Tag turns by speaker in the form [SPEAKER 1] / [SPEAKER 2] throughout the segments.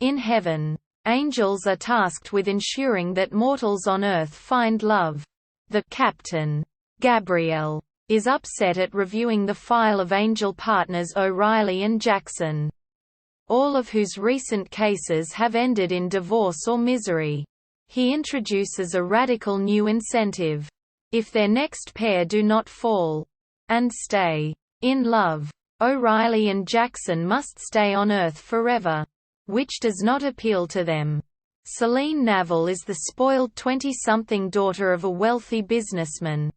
[SPEAKER 1] In heaven, angels are tasked with ensuring that mortals on earth find love. The captain, Gabriel, is upset at reviewing the file of angel partners O'Reilly and Jackson, all of whose recent cases have ended in divorce or misery. He introduces a radical new incentive. If their next pair do not fall and stay in love, O'Reilly and Jackson must stay on Earth forever, which does not appeal to them. Celine Navel is the spoiled 20-something daughter of a wealthy businessman,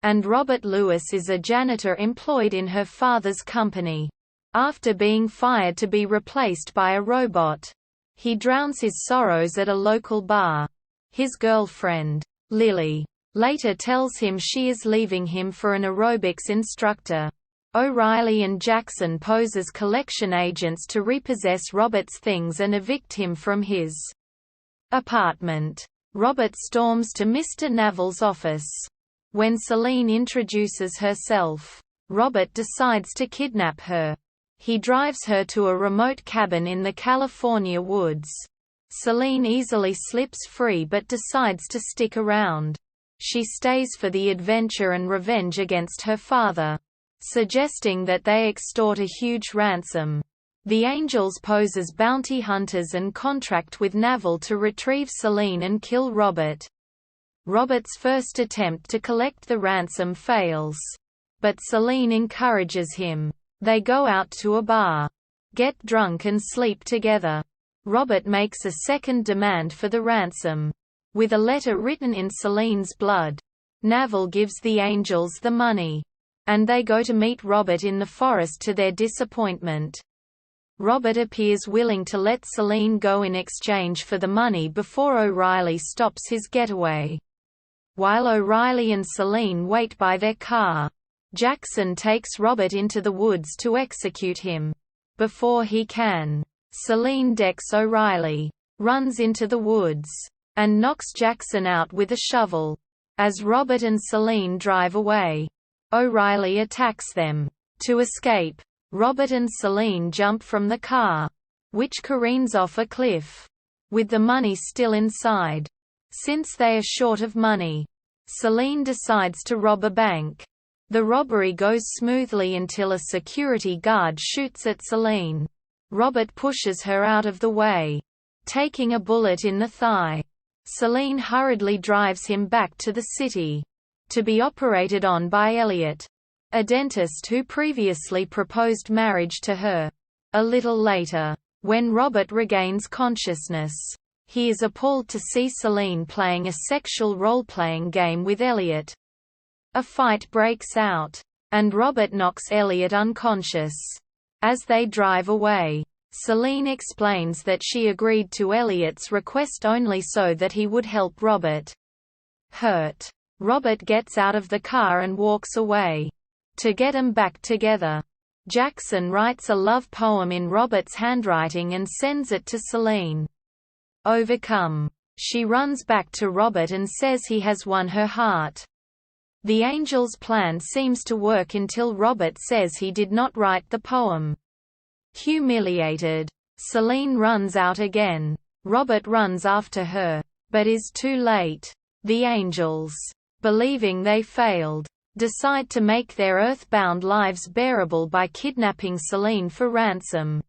[SPEAKER 1] and Robert Lewis is a janitor employed in her father's company. After being fired to be replaced by a robot, he drowns his sorrows at a local bar. His girlfriend, Lily, later tells him she is leaving him for an aerobics instructor. O'Reilly and Jackson pose as collection agents to repossess Robert's things and evict him from his apartment. Robert storms to Mr. Navel's office. When Celine introduces herself, Robert decides to kidnap her. He drives her to a remote cabin in the California woods. Celine easily slips free but decides to stick around. She stays for the adventure and revenge against her father, suggesting that they extort a huge ransom. The angels pose as bounty hunters and contract with Navel to retrieve Celine and kill Robert. Robert's first attempt to collect the ransom fails, but Celine encourages him. They go out to a bar, get drunk and sleep together. Robert makes a second demand for the ransom, with a letter written in Celine's blood. Navel gives the angels the money, and they go to meet Robert in the forest to their disappointment. Robert appears willing to let Celine go in exchange for the money before O'Reilly stops his getaway. While O'Reilly and Celine wait by their car, Jackson takes Robert into the woods to execute him. Before he can, Celine decks O'Reilly, runs into the woods, and knocks Jackson out with a shovel. As Robert and Celine drive away, O'Reilly attacks them. To escape, Robert and Celine jump from the car, which careens off a cliff, with the money still inside. Since they are short of money, Celine decides to rob a bank. The robbery goes smoothly until a security guard shoots at Celine. Robert pushes her out of the way, taking a bullet in the thigh. Celine hurriedly drives him back to the city, to be operated on by Elliot, a dentist who previously proposed marriage to her. A little later, when Robert regains consciousness, he is appalled to see Celine playing a sexual role-playing game with Elliot. A fight breaks out, and Robert knocks Elliot unconscious. As they drive away, Celine explains that she agreed to Elliot's request only so that he would help Robert. Hurt, Robert gets out of the car and walks away. To get them back together, Jackson writes a love poem in Robert's handwriting and sends it to Celine. Overcome, she runs back to Robert and says he has won her heart. The angel's plan seems to work until Robert says he did not write the poem. Humiliated, Celine runs out again. Robert runs after her, but is too late. The angels, believing they failed, decide to make their earthbound lives bearable by kidnapping Celine for ransom.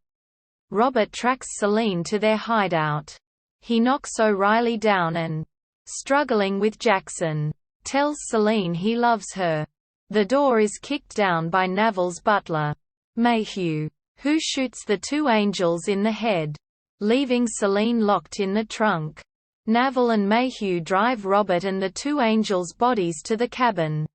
[SPEAKER 1] Robert tracks Celine to their hideout. He knocks O'Reilly down and, struggling with Jackson, tells Celine he loves her. The door is kicked down by Navel's butler, Mayhew, who shoots the two angels in the head, leaving Celine locked in the trunk. Navel and Mayhew drive Robert and the two angels' bodies to the cabin,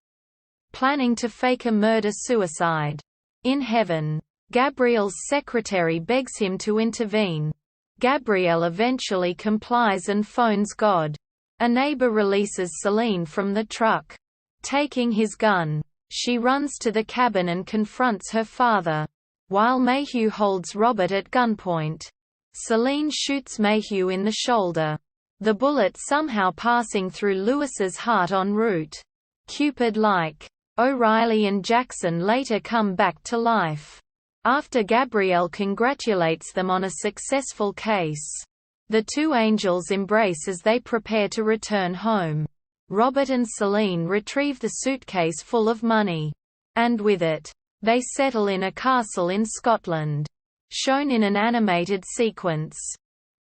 [SPEAKER 1] planning to fake a murder-suicide. In heaven, Gabriel's secretary begs him to intervene. Gabriel eventually complies and phones God. A neighbor releases Celine from the truck. Taking his gun, she runs to the cabin and confronts her father, while Mayhew holds Robert at gunpoint. Celine shoots Mayhew in the shoulder, the bullet somehow passing through Lewis's heart en route. Cupid-like, O'Reilly and Jackson later come back to life. After Gabrielle congratulates them on a successful case. The two angels embrace as they prepare to return home. Robert and Celine retrieve the suitcase full of money. And with it, they settle in a castle in Scotland. Shown in an animated sequence.